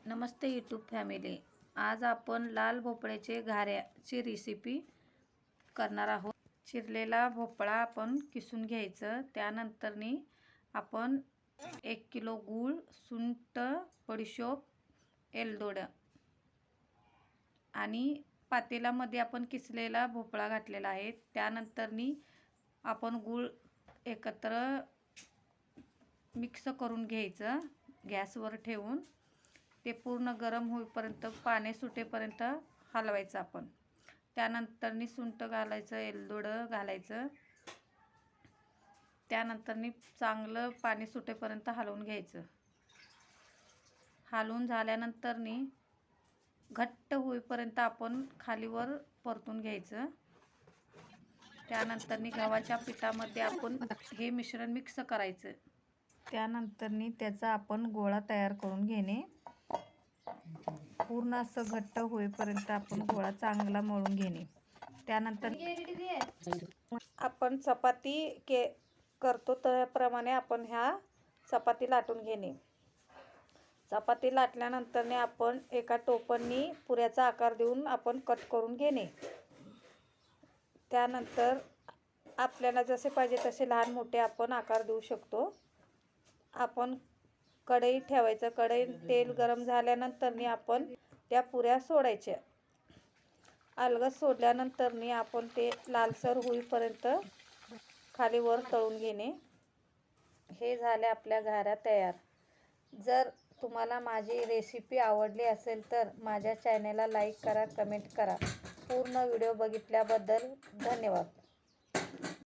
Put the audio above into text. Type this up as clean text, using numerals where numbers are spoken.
नमस्ते YouTube family. आज आपण लाल भोपळ्याचे घाऱ्याची रेसिपी करणार आहोत. चिरलेला भोपळा आपण किसून घ्यायचं. त्यानंतरनी आपण 1 किलो गूळ, सुंठ, बडीशोप, एलदोडं आणि पातेल्यामध्ये आपण किसलेला भोपळा घातलेला आहे. त्यानंतरनी आपण गूळ एकत्र मिक्स करून घ्यायचं गॅसवर ठेवून. ते पूर्ण गरम होईपर्यंत, पाणी सुटेपर्यंत हलवायचं आपण. त्यानंतरनी सुंठ घालायचं, एलदोडं घालायचं. त्यानंतरनी चांगलं पाणी सुटेपर्यंत हलवून घ्यायचं. हलवून झाल्यानंतरनी घट्ट होईपर्यंत आपण खालीवर परतून घ्यायचं. त्यानंतरनी गव्हाच्या पिठामध्ये आपण हे मिश्रण मिक्स करायचं. त्यानंतरनी त्याचा आपण गोळा तयार करून घेणे. पूर्ण असं घट्ट होईपर्यंत आपण गोळा चांगला मळून घेणे. त्यानंतर आपण चपाती करतो त्याप्रमाणे आपण ह्या चपाती लाटून घेणे. चपाती लाटल्यानंतरने आपण एका टोपणनी पुऱ्याचा आकार देऊन आपण कट करून घेणे. त्यानंतर आपल्याला जसे पाहिजे तसे लहान मोठे आपण आकार देऊ शकतो. आपण कढई ठेवायचं. कढईत तेल गरम झाल्यानंतरनी आपण त्या पुऱ्या सोडायच्या. अलगद सोडल्यानंतरनी आपण ते लालसर होईपर्यंत खालीवर तळून घेणे. हे झाले आपल्या घाऱ्या तयार. जर तुम्हाला माझी रेसिपी आवडली असेल तर माझ्या चॅनेलला लाईक करा, कमेंट करा. पूर्ण व्हिडिओ बघितल्याबद्दल धन्यवाद.